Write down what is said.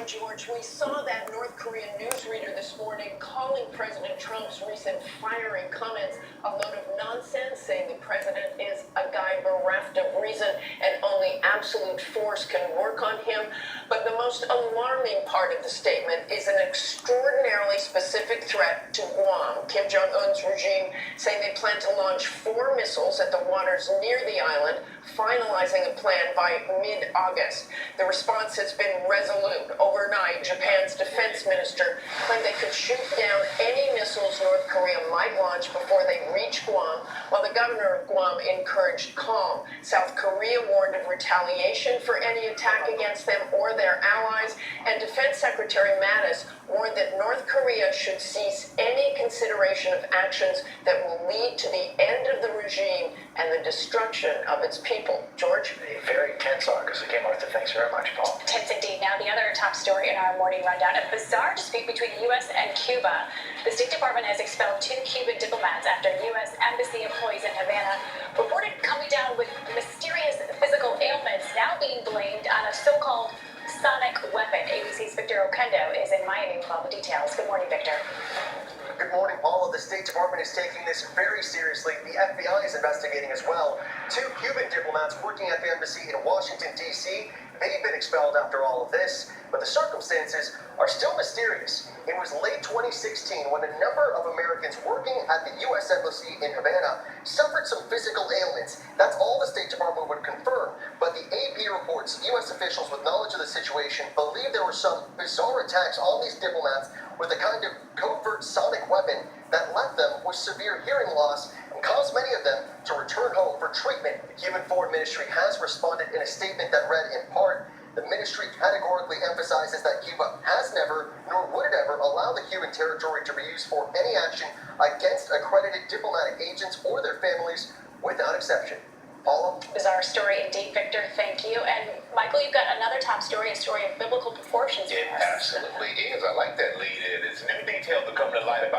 George, we saw that North Korean newsreader this morning calling President Trump's recent firing comments a load of nonsense, saying the president is a guy bereft of reason and only absolute force can work on him. But the most alarming part of the statement is an extraordinarily specific threat to Guam. Kim Jong-un's regime saying they plan to launch 4 missiles at the waters near the island, finalizing a plan by mid-August. The response has been resolute. Overnight, Japan's defense minister claimed they could shoot down any missiles North Korea might launch before they reach Guam, while the governor of Guam encouraged calm. South Korea warned of retaliation for any attack against them or their allies, and Defense Secretary Mattis warned that North Korea should cease any consideration of actions that will lead to the end of the regime and the destruction of its people. George? A very tense August. Okay, Martha, thanks very much, Paul. Tense indeed. Now, the other top story in our morning rundown, a bizarre dispute between the U.S. and Cuba. The State Department has expelled 2 Cuban diplomats after U.S. embassy employees in Havana reported coming down with mysterious physical ailments, now being blamed on a so-called sonic weapon. ABC's Victor Oquendo is in Miami with all the details. Good morning, Victor. Good morning, Paula. The State Department is taking this very seriously. The FBI is investigating as well. 2 Cuban diplomats working at the embassy in Washington, D.C. They've been expelled after all of this, but the circumstances are still mysterious. It was late 2016 when a number of Americans working at the U.S. Embassy in Havana suffered some physical ailments. That's all the State Department would confirm, but the AP reports U.S. officials with knowledge of the situation believe there were some bizarre attacks on these diplomats with a kind of covert sonic weapon that left them with severe hearing loss and caused many of them to return home for treatment. The Cuban Foreign Ministry has responded in a statement that read in part, the ministry categorically emphasizes that Cuba has never, nor would it ever, allow the Cuban territory to be used for any action against accredited diplomatic agents or their families without exception. Paula? Bizarre story indeed, Victor. Thank you. And Michael, you've got another top story, a story of biblical proportions. It absolutely is. I like that lead in. It's new details to come to light about